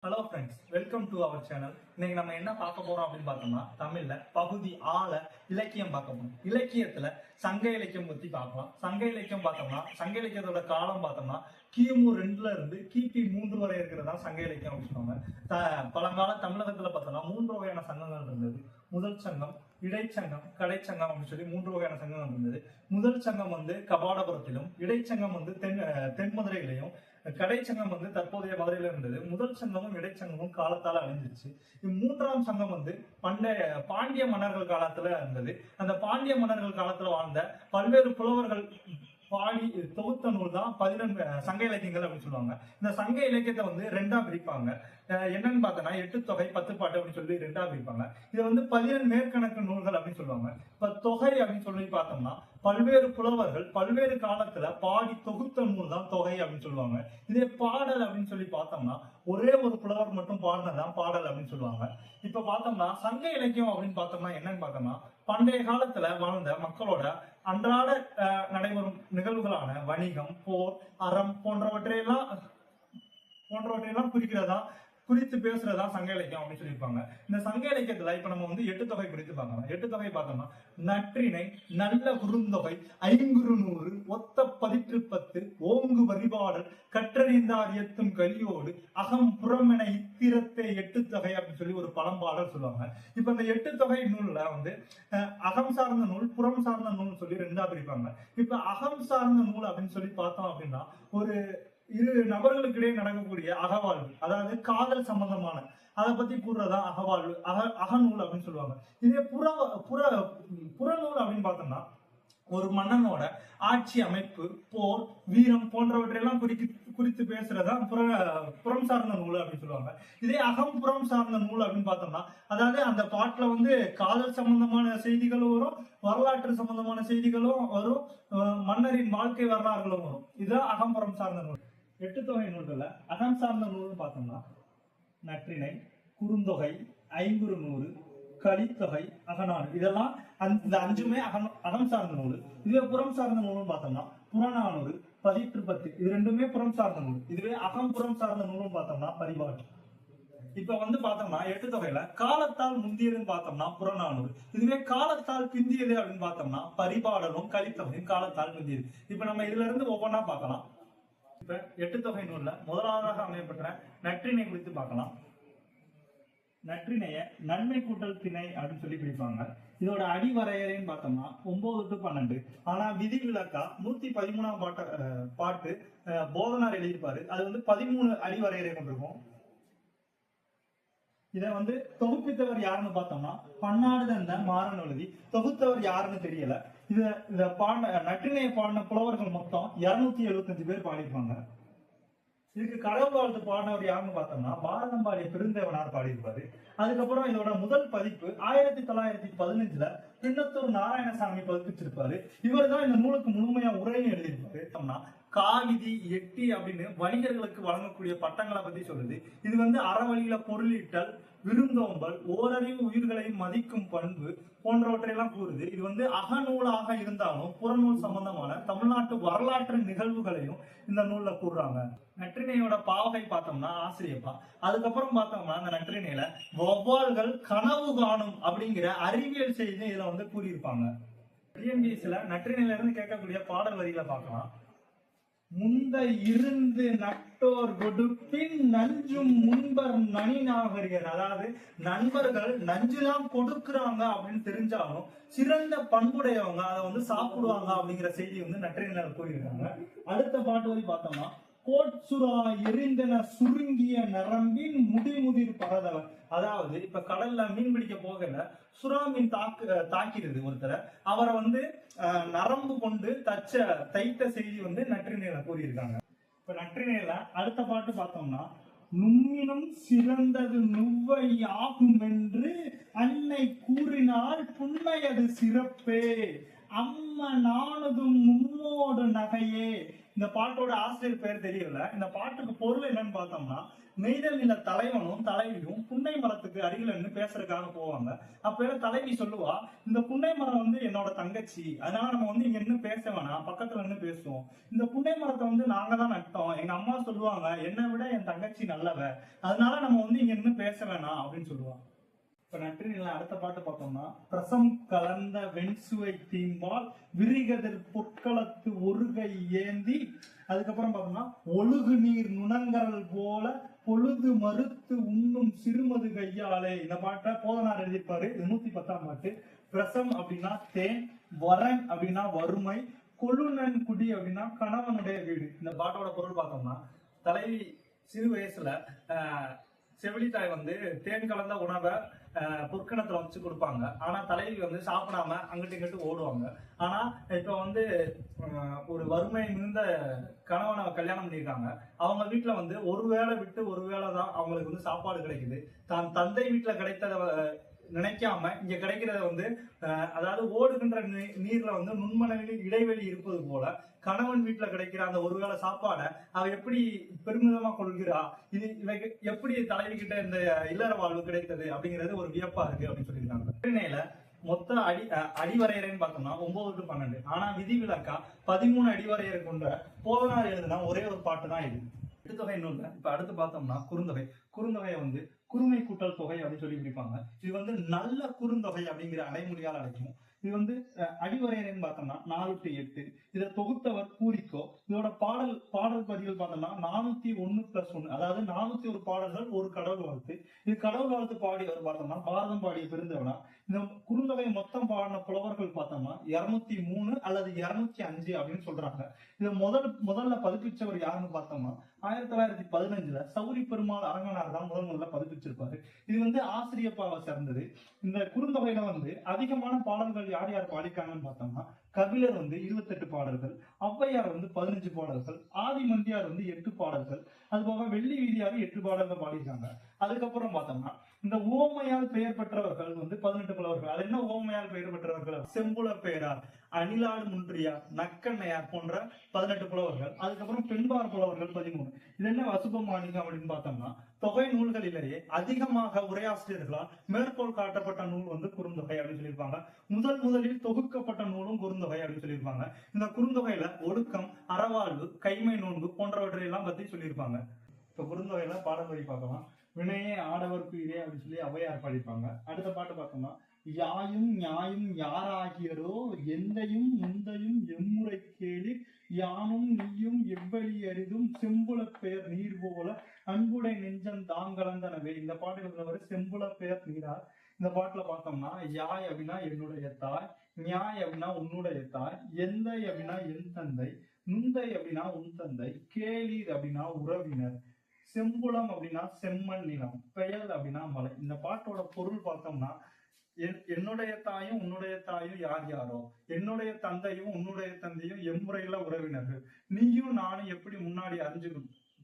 Hello friends, welcome to our channel. இன்னைக்கு நம்ம என்ன பார்க்க போறோம் அப்படின்னு பார்த்தோம்னா, தமிழ்ல பகுதி ஆள இலக்கியம் பார்க்க போறோம். இலக்கியத்துல சங்க இலக்கியம் பத்தி பார்க்கலாம். சங்க இலக்கியம் பார்த்தோம்னா, சங்க இலக்கியத்தோட காலம் பார்த்தோம்னா கிமு 2ல இருந்து கிபி 3 வரை இருக்கிறதா சங்க இலக்கியம் அப்படின்னு சொல்லுவாங்க. பழங்கால தமிழகத்துல பார்த்தோம்னா 3 வகையான சங்கங்கள் இருந்தது. முதல் சங்கம், இடைச்சங்கம், கடைச்சங்கம் அப்படின்னு சொல்லி 3 வகையான சங்கங்கள் இருந்தது. முதல் சங்கம் வந்து கபாடபுரத்திலும், இடைச்சங்கம் வந்து தென் மதுரையிலையும், கடைச்சங்கம் வந்து தற்போதைய மதுரையில இருந்தது. முதல் சங்கமும் இடைச்சங்கமும் காலத்தால அழிஞ்சிருச்சு. மூன்றாம் சங்கம் வந்து பண்டைய பாண்டிய மன்னர்கள் காலத்துல இருந்தது. அந்த பாண்டிய மன்னர்கள் காலத்துல வாழ்ந்த பல்வேறு புலவர்கள் பாடி தொகுத்த நூல் தான் 12 சங்க இலக்கியங்கள் அப்படின்னு சொல்லுவாங்க. இந்த சங்க இலக்கியத்தை வந்து 2ஆ பிரிப்பாங்க. என்னன்னு பார்த்தோம்னா 8 தொகை 10 பாட்டு அப்படின்னு சொல்லி 2ஆ பிரிப்பாங்க. இதை வந்து 12 மேற்கணக்கு நூல்கள் அப்படின்னு சொல்லுவாங்க. இப்ப தொகை அப்படின்னு சொல்லி பார்த்தோம்னா பல்வேறு புலவர்கள் பல்வேறு காலத்துல பாடி தொகுத்த நூல் தான் தொகை அப்படின்னு சொல்லுவாங்க. இதே பாடல் அப்படின்னு சொல்லி பார்த்தோம்னா ஒரே ஒரு புலவர் மட்டும் பாடினதான் பாடல் அப்படின்னு சொல்லுவாங்க. இப்ப பார்த்தோம்னா சங்க இலக்கியம் அப்படின்னு பார்த்தோம்னா என்னன்னு பார்த்தோம்னா பண்டைய காலத்துல வாழ்ந்த மக்களோட அன்றாட நடைபெறும் நிகழ்வுகளான வணிகம், போர், அறம் போன்றவற்றையெல்லாம் குறித்து பேசுறதா சங்க இலக்கியம் அப்படின்னு சொல்லியிருப்பாங்க. இந்த சங்க இலக்கியத்துல இப்ப நம்ம வந்து 8 தொகை பிரித்து பார்க்கலாம். 8 தொகை பார்த்தோம்னா நற்றிணை, நல்ல குறுந்தொகை, ஐங்குறுநூறு, ஒத்த பதிற்று 10, ஓங்கு வரிபாடல், கற்றறிந்தார் ஏத்தும் கலியோடு, அகம் புறமென இத்திரத்தை 8 தொகை அப்படின்னு சொல்லி ஒரு பழம்பாடல் சொல்லுவாங்க. இப்ப இந்த 8 தொகை நூல்ல வந்து அகம் சார்ந்த நூல், புறம் சார்ந்த நூல் சொல்லி 2ஆ பிரிப்பாங்க. இப்ப அகம் சார்ந்த நூல் அப்படின்னு சொல்லி பார்த்தோம் அப்படின்னா ஒரு இரு நபர்களுக்கு இடையே நடக்கக்கூடிய அகவாழ்வு, அதாவது காதல் சம்பந்தமான அதை பத்தி கூறுறதா அகவாழ்வு, அகநூல் அப்படின்னு சொல்லுவாங்க. இதே புறநூல் அப்படின்னு பார்த்தோம்னா ஒரு மன்னனோட ஆட்சி அமைப்பு, போர், வீரம் போன்றவற்றையெல்லாம் குறித்து பேசுறதா புறம் சார்ந்த நூல் அப்படின்னு சொல்லுவாங்க. இதே அகம் புறம் சார்ந்த நூல் அப்படின்னு பார்த்தோம்னா அதாவது அந்த பாட்டுல வந்து காதல் சம்பந்தமான செய்திகளும் வரும், வரலாற்று சம்பந்தமான செய்திகளும் வரும், மன்னரின் வாழ்க்கை வரலாறுகளும் வரும். இதுதான் அகம்புறம் சார்ந்த நூல். 8 தொகை நூல்கள்ல அகம் சார்ந்த நூல்னு பார்த்தோம்னா நற்றிணை, குறுந்தொகை, ஐங்குறுநூறு, கலித்தொகை, அகநானூறு, இதெல்லாம் இந்த 5மே அகம் சார்ந்த நூல். இதுவே புறம் சார்ந்த நூல்னு பார்த்தோம்னா புறநானூறு, பதிற்று 10, இது 2மே புறம் சார்ந்த நூல். இதுவே அகம் புறம் சார்ந்த நூல்னு பார்த்தோம்னா பரிபாடு. இப்ப வந்து பார்த்தோம்னா 8 தொகையில காலத்தால் முந்தியதுன்னு பார்த்தோம்னா புறநானூறு, இதுவே காலத்தால் பிந்தியது அப்படின்னு பார்த்தோம்னா பரிபாடலும் கலித்தொகையும் காலத்தால் பிந்தியது. இப்ப நம்ம இதுல இருந்து ஒவ்வொன்றா பார்க்கலாம். இப்ப 8 தொகை நூல்ல முதலாவதாக அமையப்பட்ட நற்றிணை குறித்து பார்க்கலாம். நற்றிணைய நன்மை கூட்டல் திணை அப்படின்னு சொல்லி பிரிப்பாங்க. இதோட அடிவரையறைன்னு பார்த்தோம்னா 9 to 12. ஆனா விதிவிலக்கா 113ஆம் பாட்டு போதனார் எழுதியிருப்பாரு. அது வந்து 13 அடிவரையறை கொண்டிருக்கும். இதை வந்து தொகுப்பித்தவர் யாருன்னு பார்த்தோம்னா பன்னாடு தந்த மாறன் எழுதி, தொகுத்தவர் யாருன்னு தெரியல. இத நற்றிணையை பாடின புலவர்கள் மொத்தம் 275 பேர் பாடியிருப்பாங்க. இதுக்கு கடவுள் வாழ்த்து பாடினவர் யாருன்னு பார்த்தோம்னா பாரதம் பாடிய பெருந்தேவனார் பாடியிருப்பாரு. அதுக்கப்புறம் இதோட முதல் பதிப்பு 1915ல பின்னத்தூர் நாராயணசாமி பதிப்பிச்சிருப்பாரு. இவர் தான் இந்த நூலுக்கு முழுமையா உரையும் எழுதியிருப்பாரு. காவிதி, எட்டி அப்படின்னு வணிகர்களுக்கு வழங்கக்கூடிய பட்டங்களை பத்தி சொல்லுது. இது வந்து அறவழியில பொருளீட்டல், விருந்தோம்பல், ஓரறிவு உயிர்களையும் மதிக்கும் பண்பு போன்றவற்றையெல்லாம் கூறுது. இது வந்து அகநூலாக இருந்தாலும் புறநூல் சம்பந்தமான தமிழ்நாட்டு வரலாற்று நிகழ்வுகளையும் இந்த நூல்ல கூறுறாங்க. நற்றிணையோட பாவகை பார்த்தோம்னா ஆசிரியப்பா. அதுக்கப்புறம் பார்த்தோம்னா அந்த நற்றிணையில வௌவால்கள் கனவு காணும் அப்படிங்கிற அறிவியல் செய்தி இதுல வந்து கூறியிருப்பாங்க. டிஎன்பிஎஸ்ல நற்றிணையில இருந்து கேட்கக்கூடிய பாடல் வரிகளை பார்க்கலாம். முந்த இருந்து நட்டோர் கொடுப்பின் நஞ்சும் முன்பர் நனிநாகரியர், அதாவது நண்பர்கள் நஞ்சுலாம் கொடுக்குறாங்க அப்படின்னு தெரிஞ்சாலும் சிறந்த பண்புடையவங்க அதை வந்து சாப்பிடுவாங்க அப்படிங்கிற செய்தி வந்து நற்றிணையில கூறியிருக்காங்க. அடுத்த பாட்டு வரி பார்த்தோம்னா கோட்சுரா எரிந்தன சுருங்கிய நரம்பின் முடிமுதிர் பரதவர், அதாவது இப்ப கடல்ல மீன் பிடிக்க போகல சுறா மீன் தாக்கிடுது ஒருத்தரை, அவரை வந்து நரம்பு கொண்டு தைத்த செய்தி வந்து நற்றிணையில கூறியிருக்காங்க. இப்ப நற்றிணையில அடுத்த பாட்டு பார்த்தோம்னா நுண்ணினும் சிறந்தது நுவ்வை ஆகும் என்று அன்னை கூறினால் புண்மையது சிறப்பே, அம்ம நானதும் மும்மோடு நகையே, இந்த பாட்டோட ஆசிரியர் பேர் தெரியல. இந்த பாட்டுக்கு பொருள் என்னன்னு பார்த்தோம்னா, நெய்தல் நில தலைவனும் தலைவியும் புன்னை மரத்துக்கு அருகில நின்று பேசுறதுக்காக போவாங்க. அப்ப தலைவி சொல்லுவா, இந்த புன்னை மரம் வந்து என்னோட தங்கச்சி, அதனால நம்ம வந்து இங்க நின்று பேச வேணாம், பக்கத்துல நின்று பேசுவோம். இந்த புன்னை மரத்தை வந்து நாங்க தான் நட்டோம், எங்க அம்மா சொல்லுவாங்க என்னை விட என் தங்கச்சி நல்லவ, அதனால நம்ம வந்து இங்க நின்று பேச வேணாம் அப்படின்னு சொல்லுவாங்க. இப்ப நற்றினில அடுத்த பாட்டு பார்த்தோம்னா, பிரசம் கலந்த வெண்சுவை தீம்பால் விரிகதிர் பொற்களத்து ஒருகை ஏந்தி, அதுக்கப்புறம் பார்த்தோம்னா ஒழுகு நீர் நுணங்கரல் போல பொழுது மறுத்து உண்ணும் சிறுமது கையாலே. இந்த பாட்டை போதனார் எழுதியிருப்பாரு. இது 110ஆம் பாட்டு. பிரசம் அப்படின்னா தேன், வரன் அப்படின்னா வறுமை, கொழுநன் குடி அப்படின்னா கணவனுடைய வீடு. இந்த பாட்டோட பொருள் பார்த்தோம்னா, தலைவி சிறு வயசுல செவிலித்தாய் வந்து தேன் கலந்த உணவை பொற்கணத்துல வச்சு கொடுப்பாங்க. ஆனா தலைவி வந்து சாப்பிடாம அங்கிட்டு இங்கிட்டு ஓடுவாங்க. ஆனா இப்ப வந்து ஒரு வறுமை மிகுந்த கணவனை கல்யாணம் பண்ணியிருக்காங்க. அவங்க வீட்டுல வந்து ஒரு வேளை விட்டு ஒரு வேளை தான் அவங்களுக்கு வந்து சாப்பாடு கிடைக்குது. தான் தந்தை வீட்டுல கிடைத்தத நினைக்காம இங்க கிடைக்கிறத வந்து அதாவது ஓடுகின்ற நீர்ல வந்து நுண்மணி இடைவெளி இருப்பது போல கணவன் வீட்டுல கிடைக்கிற அந்த ஒருவேளை சாப்பாடை அவ எப்படி பெருமிதமா கொள்கிறா, இது இவைக்கு எப்படி தலைவி கிட்ட இந்த இல்லற வாழ்வு கிடைத்தது அப்படிங்கிறது ஒரு வியப்பா இருக்கு அப்படின்னு சொல்லியிருக்காங்க. சென்னையில மொத்த அடிவரையறைன்னு பார்த்தோம்னா 9 to 12. ஆனா விதிவிலக்கா 13 அடிவரையறை கொண்ட போதனார் எழுதுனா ஒரே ஒரு பாட்டு தான் இது. எட்டுத்தொகை நூல்ல இப்ப அடுத்து பார்த்தோம்னா குறுந்தொகை. குறுந்தொகையை வந்து குறுமை கூட்டல் தொகை அப்படின்னு சொல்லி பிடிப்பாங்க. இது வந்து நல்ல குறுந்தொகை அப்படிங்கிற அடைமொழியால் அழைக்கும். இது வந்து அடிவரையறைன்னு பார்த்தோம்னா 4 to 8. இதை தொகுத்தவர் பூரிக்கோ. இதோட பாடல் பதிகள் பார்த்தோம்னா 401+1, அதாவது 401 பாடல்கள் ஒரு கடவுள் வாழ்த்து. இது கடவுள் வாழ்த்து பாடியவர் பார்த்தோம்னா பாரதம் பாடிய பெருந்தவனா. இந்த குறுந்தொகை மொத்தம் பாடின புலவர்கள் பார்த்தோம்னா 203 அல்லது 205 அப்படின்னு சொல்றாங்க. இதை முதல்ல பதிப்பிச்சவர் யாருன்னு பார்த்தோம்னா 1915 சௌரி பெருமாள் அரங்கனார் தான் முதல்ல பதிப்பிச்சிருப்பாரு. இது வந்து ஆசிரியப்பாவை சேர்ந்தது. இந்த குறுந்தொகையில வந்து அதிகமான பாடல்கள் யார் யார் பாடிக்காங்கன்னு பார்த்தோம்னா, கபிலர் வந்து 28 பாடல்கள், ஔவையார் வந்து 15 பாடல்கள், ஆதிமந்தியார் வந்து 8 பாடல்கள், அது போக வெள்ளி வீதியார் 8 பாடல்கள் பாடியிருக்காங்க. அதுக்கப்புறம் பார்த்தோம்னா இந்த ஓமையால் பெயர் பெற்றவர்கள் வந்து 18 புலவர்கள். அது என்ன ஓமையால் பெயர் பெற்றவர்கள்? செம்புல பேரார், அணிலாடு முன்றியார், நக்கண்ணையார் போன்ற 18 புலவர்கள். அதுக்கப்புறம் பெண்பார் புலவர்கள் 13. இது என்ன வசுப மாணிக்கம் அப்படின்னு பார்த்தோம்னா, தொகை நூல்களிலேயே அதிகமாக உரையாசிரியர்களால் மேற்கோள் காட்டப்பட்ட நூல் வந்து குறுந்தொகை அப்படின்னு சொல்லியிருப்பாங்க. முதலில் தொகுக்கப்பட்ட நூலும் குறுந்தொகை அப்படின்னு சொல்லியிருப்பாங்க. இந்த குறுந்தொகையில ஒழுக்கம், அறவாழ்வு, கைமை நோன்பு போன்றவற்றை எல்லாம் பத்தி சொல்லியிருப்பாங்க. இப்ப குறுந்தொகையில பாடல் வரி பார்க்கலாம். வினையே ஆடவர்க்கு இதே அப்படின்னு சொல்லி ஔவையார் பாடிப்பாங்க. அடுத்த பாட்டு பார்த்தோம்னா, யாயும் நியாயும் யாராகியரோ எந்தையும் முந்தையும் எம்முறை கேளிர் யானும் நீயும் எவ்வளி அரிதும் செம்புல பெயர் நீர் போல அன்புடை நெஞ்சம் தாங்கலந்தனவே. இந்த பாட்டு எழுதுறவர் செம்புல பெயர் நீரார். இந்த பாட்டுல பார்த்தோம்னா, யாய் அப்படின்னா என்னுடைய தாய், நியாய் அப்படின்னா உன்னுடைய தாய், எந்தை அப்படின்னா என் தந்தை, நுந்தை அப்படின்னா உன் தந்தை, கேளீர் அப்படின்னா உறவினர், செம்புலம் அப்படின்னா செம்மண் நிலம், பெயல் அப்படின்னா மலை. இந்த பாட்டோட பொருள் பார்த்தோம்னா, என்னுடைய தாயும் உன்னுடைய தாயும் யார் யாரோ, என்னுடைய தந்தையும் உன்னுடைய தந்தையும் எம்முறையில உறவினர்கள், நீயும் நானும் எப்படி முன்னாடி அறிஞ்சு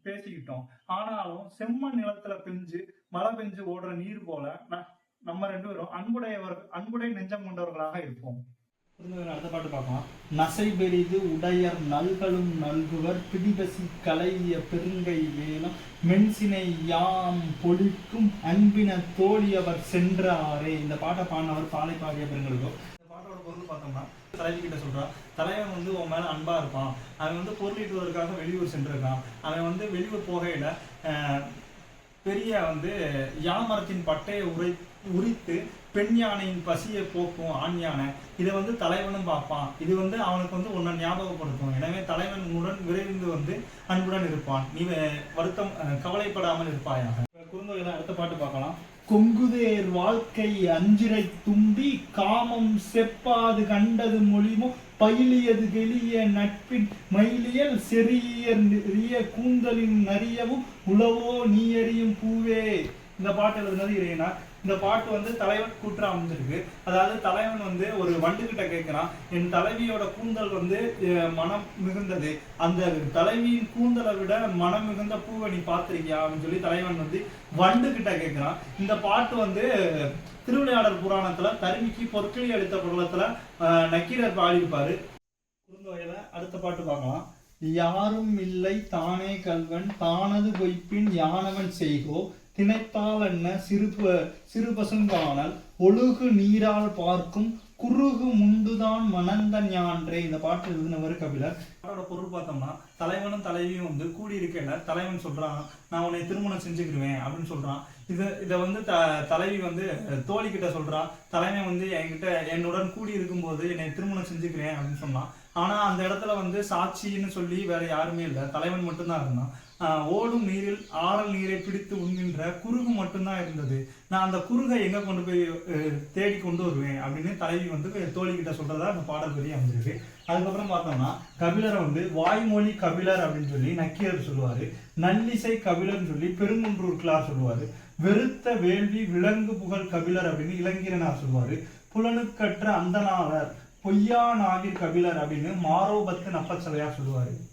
பேசிக்கிட்டோம், ஆனாலும் செம்மண் நிலத்துல பெஞ்சு மழை பெஞ்சு ஓடுற நீர் போல நம்ம 2 பேரும் அன்புடைய நெஞ்சம் கொண்டவர்களாக இருப்போம். அடுத்த பாட்டு பார்க்கலாம். நசை பெரிது உடையர் நல்களும் நல்குவர் பிடிபசி கலைய பெருங்கை வேலம் மென்சினை யாம் பொழிக்கும் அன்பின தோழியவர் சென்றாரே. இந்த பாட்டை பாடினவர் பாலை பாடிய பெருங்களுக்கோ. இந்த பாட்டோட பொருள் பார்த்தோம்னா, தலைவி கிட்ட சொல்றா, தலைவன் வந்து உன் மேல அன்பா இருப்பான், அவன் வந்து பொருளீட்டுவதற்காக வெளியூர் சென்றிருக்கான், அவன் வந்து வெளியூர் போகையில பெரிய வந்து யாமரத்தின் பட்டையை உரித்து பெண் யானையின் பசியை போக்கும் ஆண் யானை, இதை வந்து தலைவனும் பார்ப்பான், இது வந்து அவனுக்கு வந்து உன்னை ஞாபகப்படுத்தும், எனவே தலைவன் உடன் விரைந்து வந்து அன்புடன் இருப்பான், நீ வருத்தம் கவலைப்படாமல் இருப்பாயாக. குறுந்தொகையில அடுத்த பாட்டு பார்க்கலாம். கொங்குதேர் வாழ்க்கை அஞ்சிரை தும்பி காமம் செப்பாது கண்டது மொழிமோ பயிலியது கெளிய நட்பின் மயிலியல் செறிய கூந்தலின் நரியவும் உளவோ நீ எறியும் பூவே. இந்த பாட்டு எழுதுனது இறையனார். இந்த பாட்டு வந்து தலைவன் கூற்றா அமைஞ்சிருக்கு. அதாவது தலைவன் வந்து ஒரு வண்டுகிட்ட கேட்கிறான், என் தலைவியோட கூந்தல் வந்து மனம் மிகுந்தது, அந்த தலைவியின் கூந்தலை விட மனம் மிகுந்த பூவை நீ பார்த்திருக்கியா அப்படின்னு சொல்லி தலைவன் வந்து வண்டுகிட்ட கேட்கிறான். இந்த பாட்டு வந்து திருவிளையாடல் புராணத்துல தருமிக்கு பொற்களி அளித்த புரளத்துல நக்கீரர் பாடியிருப்பாரு. குறுந்தொகையில அடுத்த பாட்டு பார்க்கலாம். யாரும் இல்லை தானே கல்வன் தானது பொய்ப்பின் யானவன் செய்கோ திணைத்தால் என்ன சிறு பசுங்கானல் ஒழுகு நீரால் பார்க்கும் குறுகு முண்டுதான் மணந்த ஞான்றே. இந்த பாட்டு எழுதினவர் கபிலர். பாட்டோட பொருள் பார்த்தோம்னா, தலைவனும் தலைவியும் வந்து கூடி இருக்கையில தலைவன் சொல்றான், நான் உன்னை திருமணம் செஞ்சுக்கிடுவேன் அப்படின்னு சொல்றான். இதை வந்து தலைவி வந்து தோழி கிட்ட சொல்றான், தலைவன் வந்து என்கிட்ட என்னுடன் கூடி இருக்கும்போது என்னை திருமணம் செஞ்சுக்கிறேன் அப்படின்னு சொன்னான். ஆனா அந்த இடத்துல வந்து சாட்சின்னு சொல்லி வேற யாருமே இல்லை, தலைவன் மட்டும்தான் இருந்தான். ஓடும் நீரில் ஆறல் நீரை பிடித்து உண்கின்ற குறுகு மட்டும்தான் இருந்தது. நான் அந்த குறுகை எங்க கொண்டு போய் தேடி கொண்டு வருவேன் அப்படின்னு தலைவி வந்து தோழி கிட்ட சொல்றதா அந்த பாடல் பெரிய அமைஞ்சிருக்கு. அதுக்கப்புறம் பார்த்தோம்னா, கபிலரை வந்து வாய்மொழி கபிலர் அப்படின்னு சொல்லி நக்கீரர் சொல்லுவாரு, நல்லிசை கபிலர்னு சொல்லி பெருங்குன்றூர் கிளார் சொல்லுவாரு, வெறுத்த வேள்வி விலங்கு புகழ் கபிலர் அப்படின்னு இளங்கீரனார் சொல்லுவாரு, புலனுக்கற்ற அந்தனாளர் பொய்யா நாகிர் கபிலர் அப்படின்னு மாரோபத்து நப்பச்சலையார் சொல்லுவாரு.